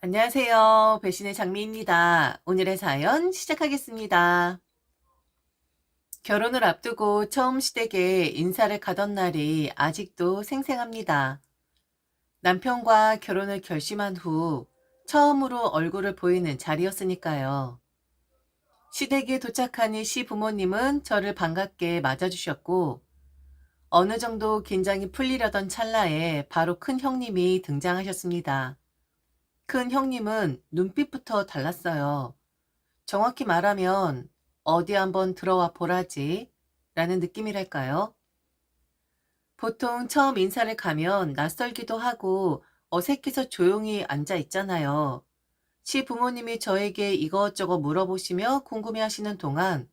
안녕하세요. 배신의 장미입니다. 오늘의 사연 시작하겠습니다. 결혼을 앞두고 처음 시댁에 인사를 가던 날이 아직도 생생합니다. 남편과 결혼을 결심한 후 처음으로 얼굴을 보이는 자리였으니까요. 시댁에 도착하니 시부모님은 저를 반갑게 맞아주셨고 어느 정도 긴장이 풀리려던 찰나에 바로 큰 형님이 등장하셨습니다. 큰 형님은 눈빛부터 달랐어요. 정확히 말하면 어디 한번 들어와 보라지 라는 느낌이랄까요? 보통 처음 인사를 가면 낯설기도 하고 어색해서 조용히 앉아 있잖아요. 시부모님이 저에게 이것저것 물어보시며 궁금해하시는 동안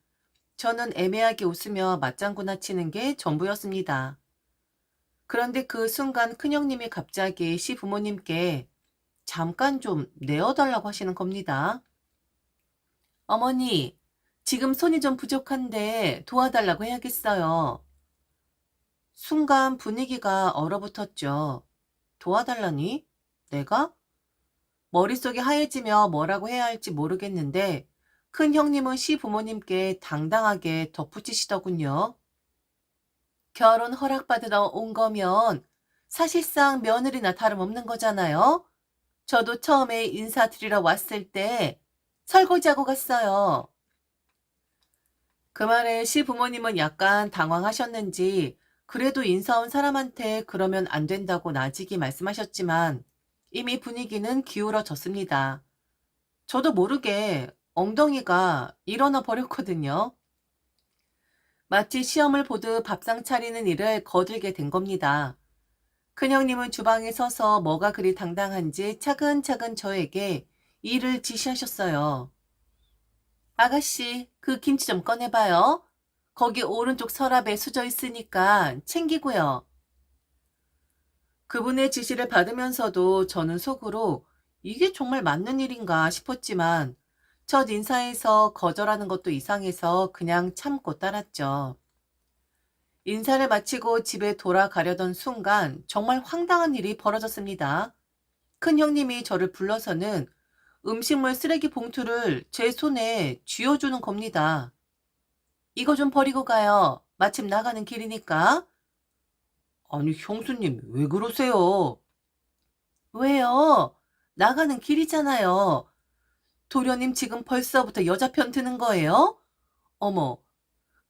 저는 애매하게 웃으며 맞장구나 치는 게 전부였습니다. 그런데 그 순간 큰형님이 갑자기 시부모님께 잠깐 좀 내어달라고 하시는 겁니다. 어머니, 지금 손이 좀 부족한데 도와달라고 해야겠어요. 순간 분위기가 얼어붙었죠. 도와달라니? 내가? 머릿속이 하얘지며 뭐라고 해야 할지 모르겠는데 큰 형님은 시부모님께 당당하게 덧붙이시더군요. 결혼 허락받으러 온 거면 사실상 며느리나 다름없는 거잖아요. 저도 처음에 인사드리러 왔을 때 설거지하고 갔어요. 그 말에 시부모님은 약간 당황하셨는지 그래도 인사 온 사람한테 그러면 안 된다고 나직이 말씀하셨지만 이미 분위기는 기울어졌습니다. 저도 모르게 엉덩이가 일어나 버렸거든요. 마치 시험을 보듯 밥상 차리는 일을 거들게 된 겁니다. 큰형님은 주방에 서서 뭐가 그리 당당한지 차근차근 저에게 일을 지시하셨어요. 아가씨, 그 김치 좀 꺼내봐요. 거기 오른쪽 서랍에 수저 있으니까 챙기고요. 그분의 지시를 받으면서도 저는 속으로 이게 정말 맞는 일인가 싶었지만 첫 인사에서 거절하는 것도 이상해서 그냥 참고 따랐죠. 인사를 마치고 집에 돌아가려던 순간 정말 황당한 일이 벌어졌습니다. 큰 형님이 저를 불러서는 음식물 쓰레기 봉투를 제 손에 쥐어주는 겁니다. 이거 좀 버리고 가요. 마침 나가는 길이니까. 아니, 형수님, 왜 그러세요? 왜요? 나가는 길이잖아요. 도련님 지금 벌써부터 여자 편 드는 거예요? 어머,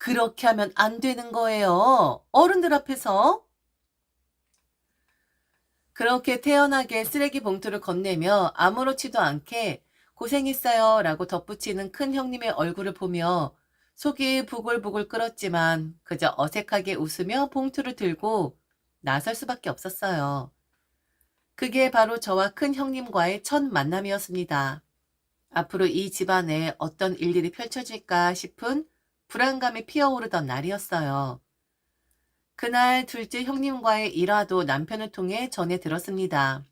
그렇게 하면 안 되는 거예요. 어른들 앞에서. 그렇게 태연하게 쓰레기 봉투를 건네며 아무렇지도 않게 고생했어요 라고 덧붙이는 큰 형님의 얼굴을 보며 속이 부글부글 끓었지만 그저 어색하게 웃으며 봉투를 들고 나설 수밖에 없었어요. 그게 바로 저와 큰 형님과의 첫 만남이었습니다. 앞으로 이 집안에 어떤 일들이 펼쳐질까 싶은 불안감이 피어오르던 날이었어요. 그날 둘째 형님과의 일화도 남편을 통해 전해 들었습니다.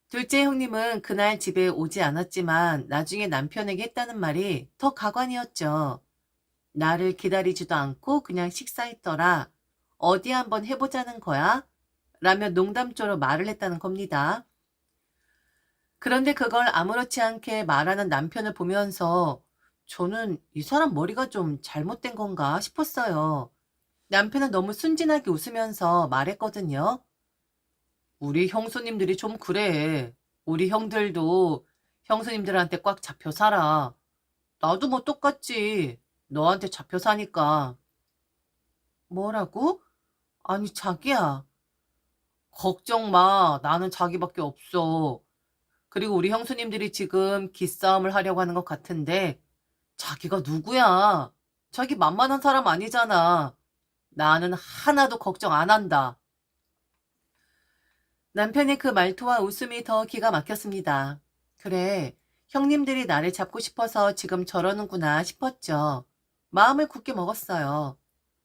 둘째 형님은 그날 집에 오지 않았지만 나중에 남편에게 했다는 말이 더 가관이었죠. 나를 기다리지도 않고 그냥 식사했더라. 어디 한번 해보자는 거야? 라며 농담조로 말을 했다는 겁니다. 그런데 그걸 아무렇지 않게 말하는 남편을 보면서 저는 이 사람 머리가 좀 잘못된 건가 싶었어요. 남편은 너무 순진하게 웃으면서 말했거든요. 우리 형수님들이 좀 그래. 우리 형들도 형수님들한테 꽉 잡혀 살아. 나도 뭐 똑같지. 너한테 잡혀 사니까. 뭐라고? 아니, 자기야. 걱정 마. 나는 자기밖에 없어. 그리고 우리 형수님들이 지금 기싸움을 하려고 하는 것 같은데 자기가 누구야? 자기 만만한 사람 아니잖아. 나는 하나도 걱정 안 한다. 남편의 그 말투와 웃음이 더 기가 막혔습니다. 그래, 형님들이 나를 잡고 싶어서 지금 저러는구나 싶었죠. 마음을 굳게 먹었어요.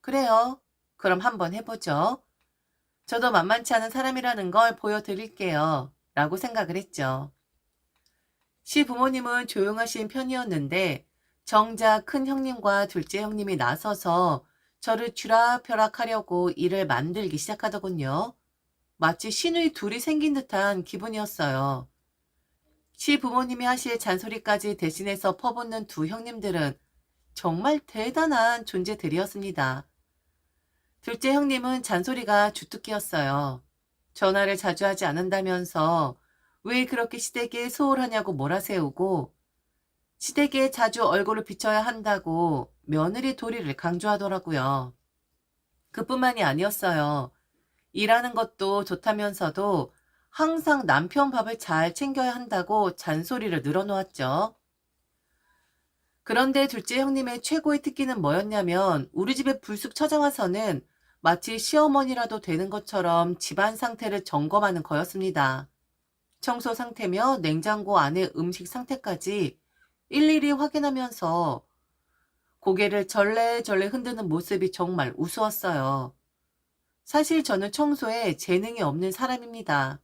그래요. 그럼 한번 해보죠. 저도 만만치 않은 사람이라는 걸 보여드릴게요. 라고 생각을 했죠. 시부모님은 조용하신 편이었는데 정작 큰 형님과 둘째 형님이 나서서 저를 쥐락펴락하려고 일을 만들기 시작하더군요. 마치 신의 둘이 생긴 듯한 기분이었어요. 시부모님이 하실 잔소리까지 대신해서 퍼붓는 두 형님들은 정말 대단한 존재들이었습니다. 둘째 형님은 잔소리가 주특기였어요. 전화를 자주 하지 않는다면서 왜 그렇게 시댁에 소홀하냐고 몰아세우고 시댁에 자주 얼굴을 비춰야 한다고 며느리 도리를 강조하더라고요. 그뿐만이 아니었어요. 일하는 것도 좋다면서도 항상 남편 밥을 잘 챙겨야 한다고 잔소리를 늘어놓았죠. 그런데 둘째 형님의 최고의 특기는 뭐였냐면 우리 집에 불쑥 찾아와서는 마치 시어머니라도 되는 것처럼 집안 상태를 점검하는 거였습니다. 청소 상태며 냉장고 안의 음식 상태까지 일일이 확인하면서 고개를 절레절레 흔드는 모습이 정말 우스웠어요. 사실 저는 청소에 재능이 없는 사람입니다.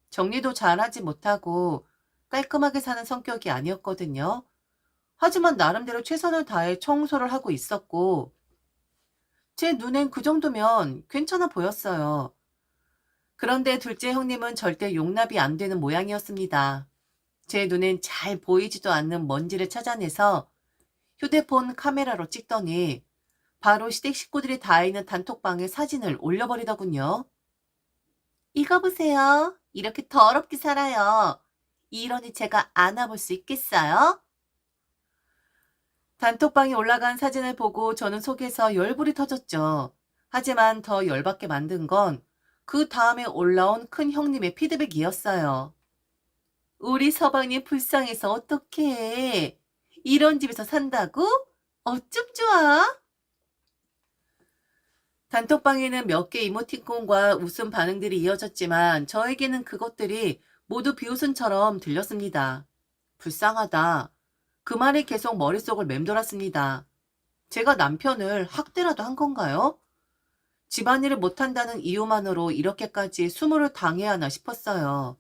정리도 잘하지 못하고 깔끔하게 사는 성격이 아니었거든요. 하지만 나름대로 최선을 다해 청소를 하고 있었고, 제 눈엔 그 정도면 괜찮아 보였어요. 그런데 둘째 형님은 절대 용납이 안 되는 모양이었습니다. 제 눈엔 잘 보이지도 않는 먼지를 찾아내서 휴대폰 카메라로 찍더니 바로 시댁 식구들이 다 있는 단톡방에 사진을 올려버리더군요. 이거 보세요. 이렇게 더럽게 살아요. 이러니 제가 안아볼 수 있겠어요? 단톡방에 올라간 사진을 보고 저는 속에서 열불이 터졌죠. 하지만 더 열받게 만든 건 그 다음에 올라온 큰 형님의 피드백이었어요. 우리 서방님 불쌍해서 어떡해. 이런 집에서 산다고? 어쩜 좋아? 단톡방에는 몇 개 이모티콘과 웃음 반응들이 이어졌지만 저에게는 그것들이 모두 비웃음처럼 들렸습니다. 불쌍하다. 그 말이 계속 머릿속을 맴돌았습니다. 제가 남편을 학대라도 한 건가요? 집안일을 못한다는 이유만으로 이렇게까지 수모를 당해야 하나 싶었어요.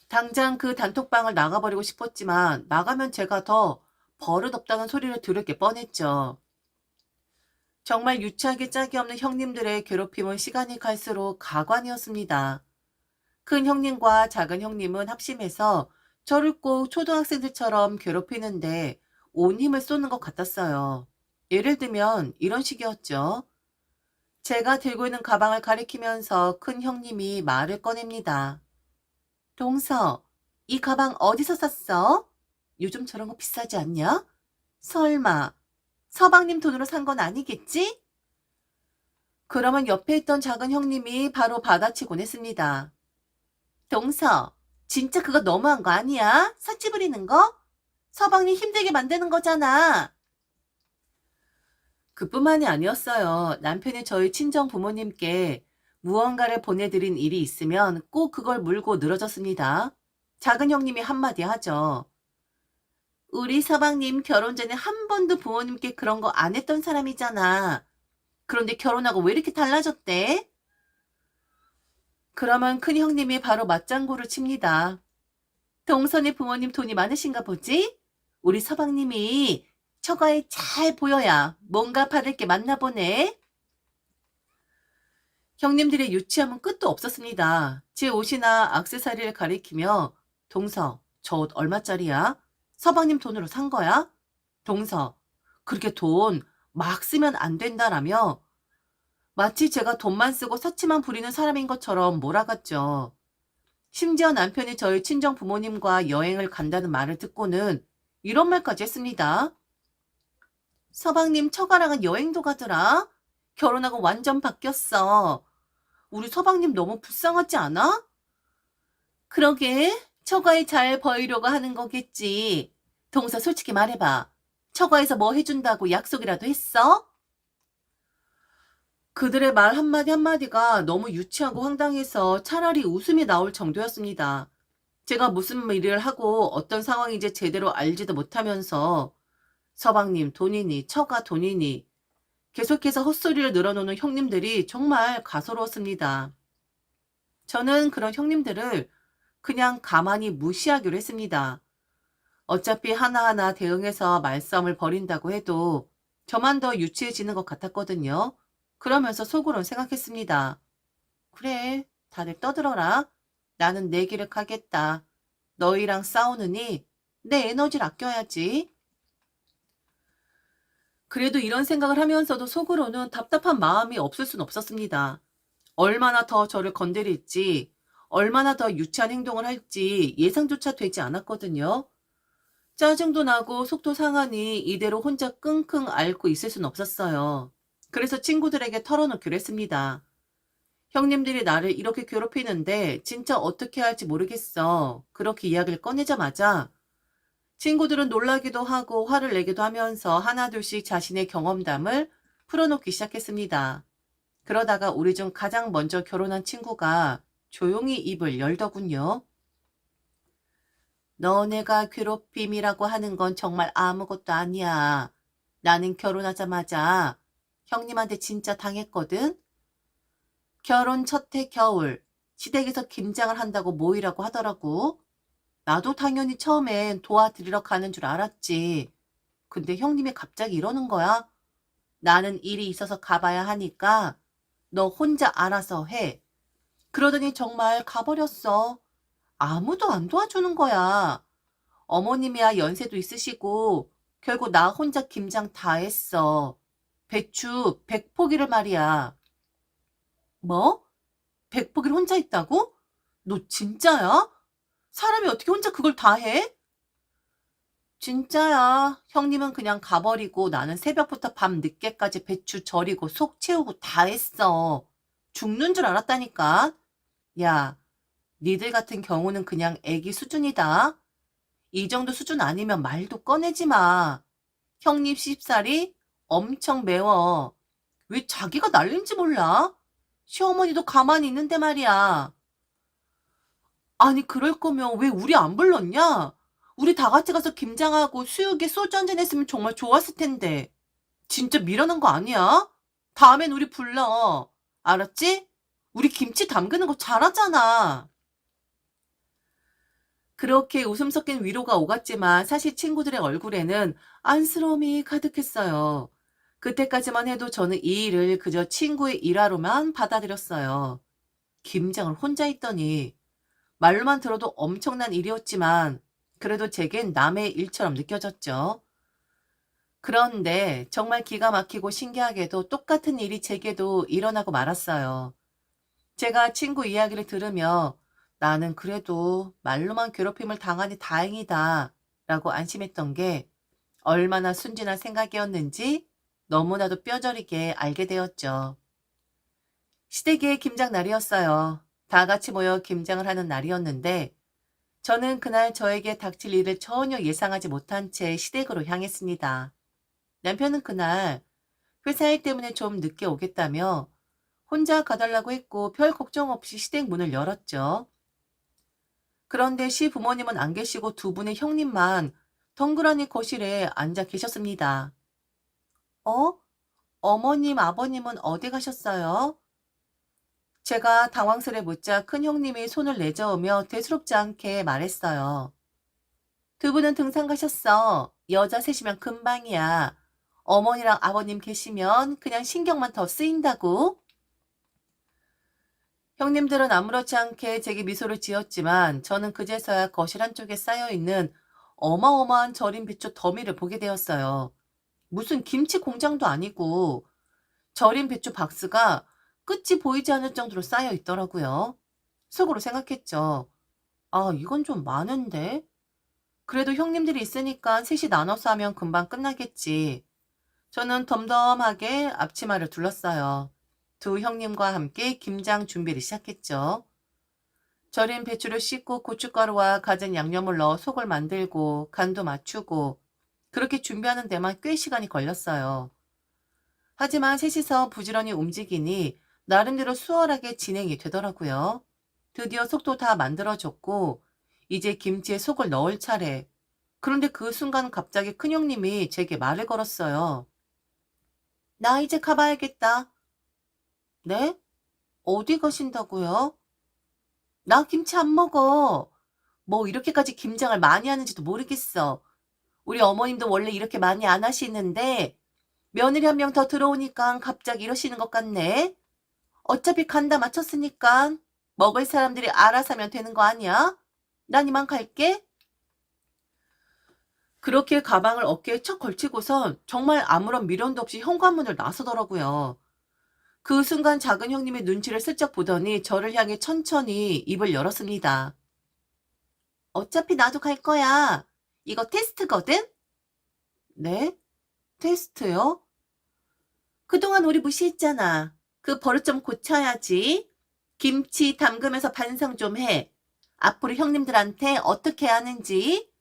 당장 그 단톡방을 나가버리고 싶었지만 나가면 제가 더 버릇없다는 소리를 들을 게 뻔했죠. 정말 유치하게 짝이 없는 형님들의 괴롭힘은 시간이 갈수록 가관이었습니다. 큰 형님과 작은 형님은 합심해서 저를 꼭 초등학생들처럼 괴롭히는데 온 힘을 쏟는 것 같았어요. 예를 들면 이런 식이었죠. 제가 들고 있는 가방을 가리키면서 큰 형님이 말을 꺼냅니다. 동서, 이 가방 어디서 샀어? 요즘 저런 거 비싸지 않냐? 설마 서방님 돈으로 산 건 아니겠지? 그러면 옆에 있던 작은 형님이 바로 받아치곤 했습니다. 동서, 진짜 그거 너무한 거 아니야? 사치 부리는 거? 서방님 힘들게 만드는 거잖아. 그뿐만이 아니었어요. 남편이 저희 친정 부모님께 무언가를 보내드린 일이 있으면 꼭 그걸 물고 늘어졌습니다. 작은 형님이 한마디 하죠. 우리 서방님 결혼 전에 한 번도 부모님께 그런 거 안 했던 사람이잖아. 그런데 결혼하고 왜 이렇게 달라졌대? 그러면 큰 형님이 바로 맞장구를 칩니다. 동선의 부모님 돈이 많으신가 보지? 우리 서방님이 처가에 잘 보여야 뭔가 받을 게 많나 보네. 형님들의 유치함은 끝도 없었습니다. 제 옷이나 액세서리를 가리키며 동서, 저 옷 얼마짜리야? 서방님 돈으로 산 거야? 동서, 그렇게 돈 막 쓰면 안 된다라며 마치 제가 돈만 쓰고 사치만 부리는 사람인 것처럼 몰아갔죠. 심지어 남편이 저희 친정 부모님과 여행을 간다는 말을 듣고는 이런 말까지 했습니다. 서방님 처가랑은 여행도 가더라. 결혼하고 완전 바뀌었어. 우리 서방님 너무 불쌍하지 않아? 그러게 처가에 잘 보이려고 하는 거겠지. 동서 솔직히 말해봐. 처가에서 뭐 해준다고 약속이라도 했어? 그들의 말 한마디 한마디가 너무 유치하고 황당해서 차라리 웃음이 나올 정도였습니다. 제가 무슨 일을 하고 어떤 상황인지 제대로 알지도 못하면서 서방님 돈이니 처가 돈이니 계속해서 헛소리를 늘어놓는 형님들이 정말 가소로웠습니다. 저는 그런 형님들을 그냥 가만히 무시하기로 했습니다. 어차피 하나하나 대응해서 말싸움을 벌인다고 해도 저만 더 유치해지는 것 같았거든요. 그러면서 속으론 생각했습니다. 그래, 다들 떠들어라. 나는 내 길을 가겠다. 너희랑 싸우느니 내 에너지를 아껴야지. 그래도 이런 생각을 하면서도 속으로는 답답한 마음이 없을 순 없었습니다. 얼마나 더 저를 건드릴지, 얼마나 더 유치한 행동을 할지 예상조차 되지 않았거든요. 짜증도 나고 속도 상하니 이대로 혼자 끙끙 앓고 있을 순 없었어요. 그래서 친구들에게 털어놓기로 했습니다. 형님들이 나를 이렇게 괴롭히는데 진짜 어떻게 할지 모르겠어. 그렇게 이야기를 꺼내자마자 친구들은 놀라기도 하고 화를 내기도 하면서 하나둘씩 자신의 경험담을 풀어놓기 시작했습니다. 그러다가 우리 중 가장 먼저 결혼한 친구가 조용히 입을 열더군요. 너네가 괴롭힘이라고 하는 건 정말 아무것도 아니야. 나는 결혼하자마자 형님한테 진짜 당했거든. 결혼 첫 해 겨울 시댁에서 김장을 한다고 모이라고 하더라고. 나도 당연히 처음엔 도와드리러 가는 줄 알았지. 근데 형님이 갑자기 이러는 거야. 나는 일이 있어서 가봐야 하니까 너 혼자 알아서 해. 그러더니 정말 가버렸어. 아무도 안 도와주는 거야. 어머님이야 연세도 있으시고 결국 나 혼자 김장 다 했어. 배추 100포기를 말이야. 뭐? 100포기를 혼자 했다고? 너 진짜야? 사람이 어떻게 혼자 그걸 다 해? 진짜야. 형님은 그냥 가버리고 나는 새벽부터 밤 늦게까지 배추 절이고 속 채우고 다 했어. 죽는 줄 알았다니까. 야, 니들 같은 경우는 그냥 애기 수준이다. 이 정도 수준 아니면 말도 꺼내지 마. 형님 쉽사리 엄청 매워. 왜 자기가 날린지 몰라? 시어머니도 가만히 있는데 말이야. 아니 그럴 거면 왜 우리 안 불렀냐? 우리 다 같이 가서 김장하고 수육에 소주 한잔 했으면 정말 좋았을 텐데. 진짜 미련한 거 아니야? 다음엔 우리 불러. 알았지? 우리 김치 담그는 거 잘하잖아. 그렇게 웃음 섞인 위로가 오갔지만 사실 친구들의 얼굴에는 안쓰러움이 가득했어요. 그때까지만 해도 저는 이 일을 그저 친구의 일화로만 받아들였어요. 김장을 혼자 했더니 말로만 들어도 엄청난 일이었지만 그래도 제겐 남의 일처럼 느껴졌죠. 그런데 정말 기가 막히고 신기하게도 똑같은 일이 제게도 일어나고 말았어요. 제가 친구 이야기를 들으며 나는 그래도 말로만 괴롭힘을 당하니 다행이다 라고 안심했던 게 얼마나 순진한 생각이었는지 너무나도 뼈저리게 알게 되었죠. 시댁의 김장 날이었어요. 다 같이 모여 김장을 하는 날이었는데 저는 그날 저에게 닥칠 일을 전혀 예상하지 못한 채 시댁으로 향했습니다. 남편은 그날 회사 일 때문에 좀 늦게 오겠다며 혼자 가달라고 했고 별 걱정 없이 시댁 문을 열었죠. 그런데 시부모님은 안 계시고 두 분의 형님만 덩그러니 거실에 앉아 계셨습니다. 어? 어머님, 아버님은 어디 가셨어요? 제가 당황스레 묻자 큰 형님이 손을 내저으며 대수롭지 않게 말했어요. 두 분은 등산 가셨어. 여자 셋이면 금방이야. 어머니랑 아버님 계시면 그냥 신경만 더 쓰인다고. 형님들은 아무렇지 않게 제게 미소를 지었지만 저는 그제서야 거실 한쪽에 쌓여있는 어마어마한 절인 배추 더미를 보게 되었어요. 무슨 김치 공장도 아니고 절인 배추 박스가 끝이 보이지 않을 정도로 쌓여 있더라고요. 속으로 생각했죠. 아, 이건 좀 많은데? 그래도 형님들이 있으니까 셋이 나눠서 하면 금방 끝나겠지. 저는 덤덤하게 앞치마를 둘렀어요. 두 형님과 함께 김장 준비를 시작했죠. 절인 배추를 씻고 고춧가루와 갖은 양념을 넣어 속을 만들고 간도 맞추고 그렇게 준비하는 데만 꽤 시간이 걸렸어요. 하지만 셋이서 부지런히 움직이니 나름대로 수월하게 진행이 되더라고요. 드디어 속도 다 만들어졌고 이제 김치에 속을 넣을 차례. 그런데 그 순간 갑자기 큰형님이 제게 말을 걸었어요. 나 이제 가봐야겠다. 네? 어디 가신다고요? 나 김치 안 먹어. 뭐 이렇게까지 김장을 많이 하는지도 모르겠어. 우리 어머님도 원래 이렇게 많이 안 하시는데 며느리 한 명 더 들어오니까 갑자기 이러시는 것 같네. 어차피 간다 맞췄으니까 먹을 사람들이 알아서 하면 되는 거 아니야? 난 이만 갈게. 그렇게 가방을 어깨에 척 걸치고선 정말 아무런 미련도 없이 현관문을 나서더라고요. 그 순간 작은 형님의 눈치를 슬쩍 보더니 저를 향해 천천히 입을 열었습니다. 어차피 나도 갈 거야. 이거 테스트거든? 네? 테스트요? 그동안 우리 무시했잖아. 그 버릇 좀 고쳐야지. 김치 담그면서 반성 좀 해. 앞으로 형님들한테 어떻게 하는지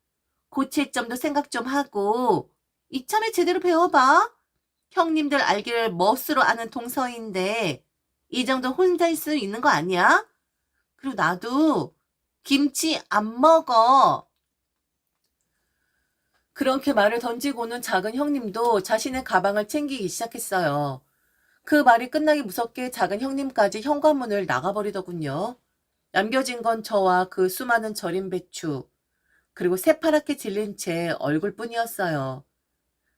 고칠 점도 생각 좀 하고 이참에 제대로 배워봐. 형님들 알기를 멋으로 아는 동서인데 이 정도 혼자 있을 수 있는 거 아니야? 그리고 나도 김치 안 먹어. 그렇게 말을 던지고는 작은 형님도 자신의 가방을 챙기기 시작했어요. 그 말이 끝나기 무섭게 작은 형님까지 현관문을 나가버리더군요. 남겨진 건 저와 그 수많은 절인 배추, 그리고 새파랗게 질린 제 얼굴뿐이었어요.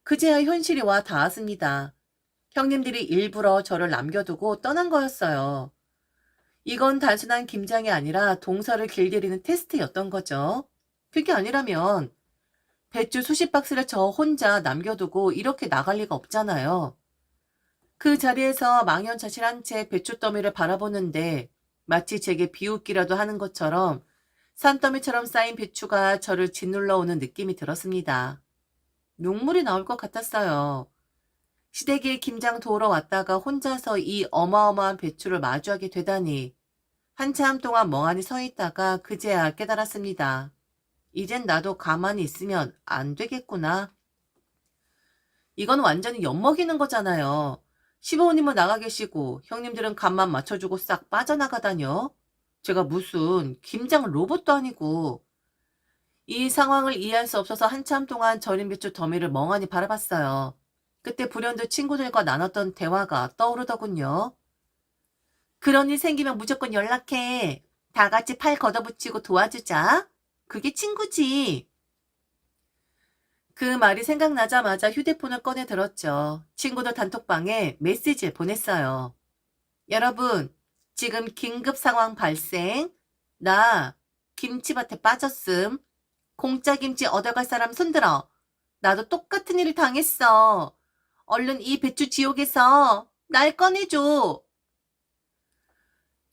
그제야 현실이 와 닿았습니다. 형님들이 일부러 저를 남겨두고 떠난 거였어요. 이건 단순한 김장이 아니라 동서를 길들이는 테스트였던 거죠. 그게 아니라면 배추 수십 박스를 저 혼자 남겨두고 이렇게 나갈 리가 없잖아요. 그 자리에서 망연자실한 채 배추 더미를 바라보는데 마치 제게 비웃기라도 하는 것처럼 산더미처럼 쌓인 배추가 저를 짓눌러 오는 느낌이 들었습니다. 눈물이 나올 것 같았어요. 시댁에 김장 도우러 왔다가 혼자서 이 어마어마한 배추를 마주하게 되다니. 한참 동안 멍하니 서 있다가 그제야 깨달았습니다. 이젠 나도 가만히 있으면 안 되겠구나. 이건 완전히 엿먹이는 거잖아요. 시부모님은 나가 계시고 형님들은 간만 맞춰주고 싹 빠져나가다녀. 제가 무슨 김장 로봇도 아니고. 이 상황을 이해할 수 없어서 한참 동안 절인 배추 더미를 멍하니 바라봤어요. 그때 불현듯 친구들과 나눴던 대화가 떠오르더군요. 그런 일 생기면 무조건 연락해. 다 같이 팔 걷어붙이고 도와주자. 그게 친구지. 그 말이 생각나자마자 휴대폰을 꺼내 들었죠. 친구들 단톡방에 메시지를 보냈어요. 여러분, 지금 긴급 상황 발생. 나 김치밭에 빠졌음. 공짜 김치 얻어갈 사람 손들어. 나도 똑같은 일을 당했어. 얼른 이 배추 지옥에서 날 꺼내줘.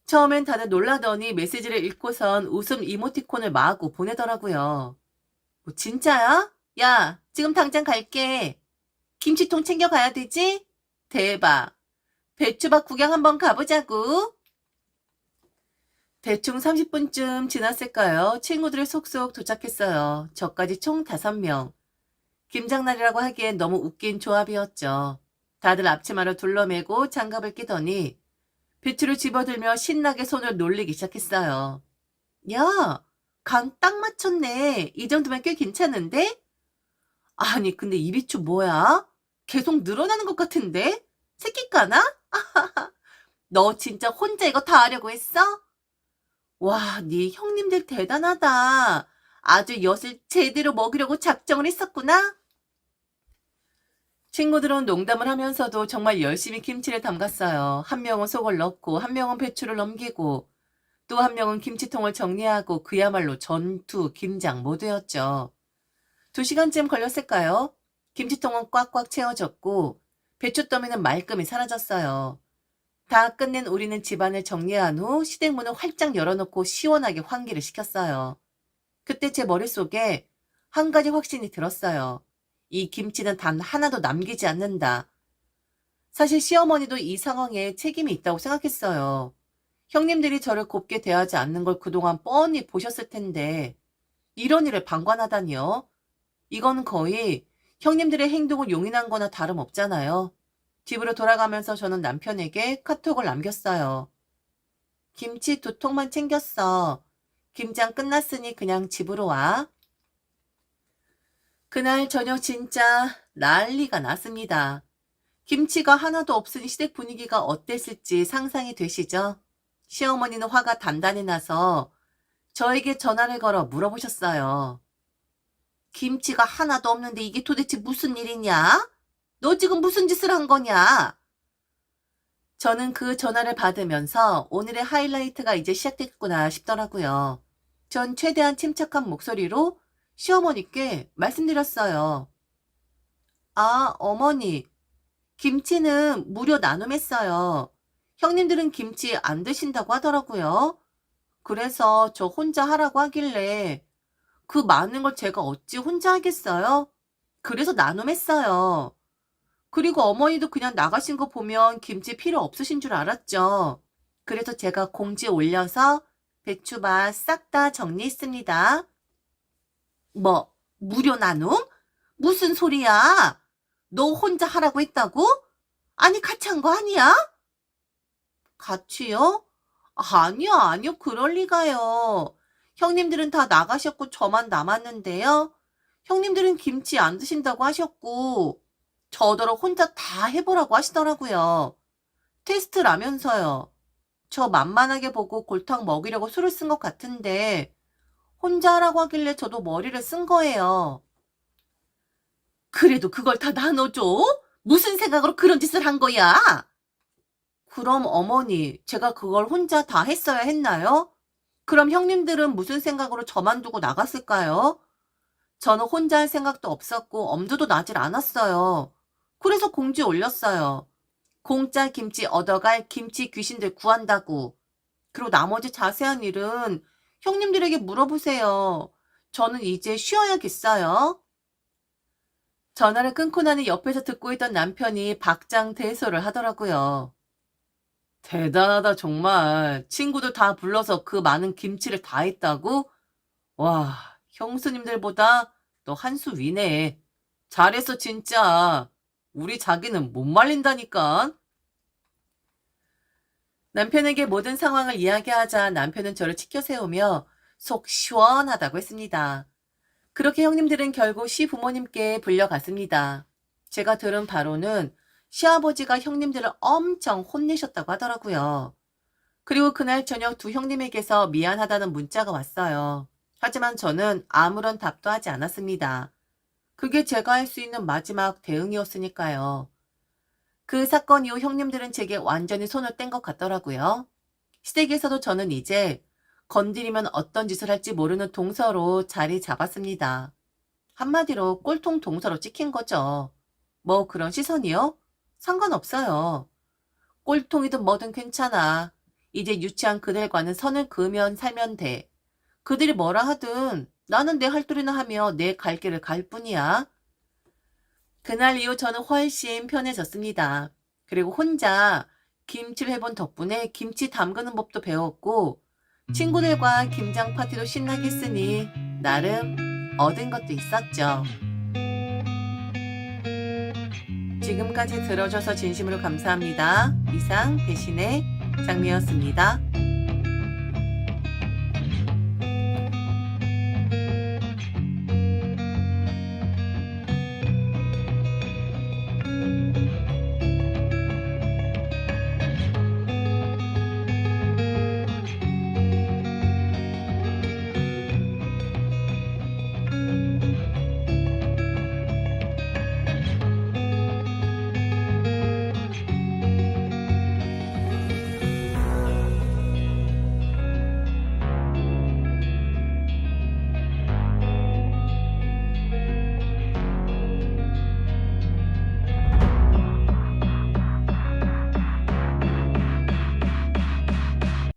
처음엔 다들 놀라더니 메시지를 읽고선 웃음 이모티콘을 마구 보내더라고요. 뭐 진짜야? 야, 지금 당장 갈게. 김치통 챙겨가야 되지? 대박. 배추밭 구경 한번 가보자고. 대충 30분쯤 지났을까요? 친구들이 속속 도착했어요. 저까지 총 5명. 김장날이라고 하기엔 너무 웃긴 조합이었죠. 다들 앞치마를 둘러매고 장갑을 끼더니 배추를 집어들며 신나게 손을 놀리기 시작했어요. 야, 간 딱 맞췄네. 이 정도면 꽤 괜찮은데? 아니, 근데 이 배추 뭐야? 계속 늘어나는 것 같은데? 새끼 까나? 너 진짜 혼자 이거 다 하려고 했어? 와, 네 형님들 대단하다. 아주 엿을 제대로 먹이려고 작정을 했었구나? 친구들은 농담을 하면서도 정말 열심히 김치를 담갔어요. 한 명은 속을 넣고, 한 명은 배추를 넘기고, 또 한 명은 김치통을 정리하고 그야말로 전투, 김장 모두였죠. 2시간쯤 걸렸을까요? 김치통은 꽉꽉 채워졌고 배추더미는 말끔히 사라졌어요. 다 끝낸 우리는 집안을 정리한 후 시댁문을 활짝 열어놓고 시원하게 환기를 시켰어요. 그때 제 머릿속에 한 가지 확신이 들었어요. 이 김치는 단 하나도 남기지 않는다. 사실 시어머니도 이 상황에 책임이 있다고 생각했어요. 형님들이 저를 곱게 대하지 않는 걸 그동안 뻔히 보셨을 텐데 이런 일을 방관하다니요. 이건 거의 형님들의 행동을 용인한 거나 다름없잖아요. 집으로 돌아가면서 저는 남편에게 카톡을 남겼어요. 김치 2통만 챙겼어. 김장 끝났으니 그냥 집으로 와. 그날 저녁 진짜 난리가 났습니다. 김치가 하나도 없으니 시댁 분위기가 어땠을지 상상이 되시죠? 시어머니는 화가 단단히 나서 저에게 전화를 걸어 물어보셨어요. 김치가 하나도 없는데 이게 도대체 무슨 일이냐? 너 지금 무슨 짓을 한 거냐? 저는 그 전화를 받으면서 오늘의 하이라이트가 이제 시작됐구나 싶더라고요. 전 최대한 침착한 목소리로 시어머니께 말씀드렸어요. 아, 어머니, 김치는 무료 나눔했어요. 형님들은 김치 안 드신다고 하더라고요. 그래서 저 혼자 하라고 하길래 그 많은 걸 제가 어찌 혼자 하겠어요? 그래서 나눔했어요. 그리고 어머니도 그냥 나가신 거 보면 김치 필요 없으신 줄 알았죠. 그래서 제가 공지 올려서 배추밭 싹 다 정리했습니다. 뭐, 무료 나눔? 무슨 소리야? 너 혼자 하라고 했다고? 아니, 같이 한 거 아니야? 같이요? 아니요, 아니요, 그럴 리가요. 형님들은 다 나가셨고 저만 남았는데요. 형님들은 김치 안 드신다고 하셨고, 저더러 혼자 다 해보라고 하시더라고요. 테스트라면서요. 저 만만하게 보고 골탕 먹이려고 술을 쓴 것 같은데, 혼자 하라고 하길래 저도 머리를 쓴 거예요. 그래도 그걸 다 나눠줘? 무슨 생각으로 그런 짓을 한 거야? 그럼 어머니, 제가 그걸 혼자 다 했어야 했나요? 그럼 형님들은 무슨 생각으로 저만 두고 나갔을까요? 저는 혼자 할 생각도 없었고 엄두도 나질 않았어요. 그래서 공지 올렸어요. 공짜 김치 얻어갈 김치 귀신들 구한다고. 그리고 나머지 자세한 일은 형님들에게 물어보세요. 저는 이제 쉬어야겠어요. 전화를 끊고 나니 옆에서 듣고 있던 남편이 박장대소를 하더라고요. 대단하다, 정말. 친구들 다 불러서 그 많은 김치를 다 했다고? 와, 형수님들보다 너 한 수 위네. 잘했어, 진짜. 우리 자기는 못 말린다니까. 남편에게 모든 상황을 이야기하자 남편은 저를 치켜 세우며 속 시원하다고 했습니다. 그렇게 형님들은 결국 시부모님께 불려갔습니다. 제가 들은 바로는 시아버지가 형님들을 엄청 혼내셨다고 하더라고요. 그리고 그날 저녁 두 형님에게서 미안하다는 문자가 왔어요. 하지만 저는 아무런 답도 하지 않았습니다. 그게 제가 할 수 있는 마지막 대응이었으니까요. 그 사건 이후 형님들은 제게 완전히 손을 뗀 것 같더라고요. 시댁에서도 저는 이제 건드리면 어떤 짓을 할지 모르는 동서로 자리 잡았습니다. 한마디로 꼴통 동서로 찍힌 거죠. 뭐 그런 시선이요? 상관없어요. 꼴통이든 뭐든 괜찮아. 이제 유치한 그들과는 선을 그으면 살면 돼. 그들이 뭐라 하든 나는 내 할 도리나 하며 내 갈 길을 갈 뿐이야. 그날 이후 저는 훨씬 편해졌습니다. 그리고 혼자 김치를 해본 덕분에 김치 담그는 법도 배웠고 친구들과 김장 파티도 신나게 했으니 나름 얻은 것도 있었죠. 지금까지 들어줘서 진심으로 감사합니다. 이상 배신의 장미였습니다.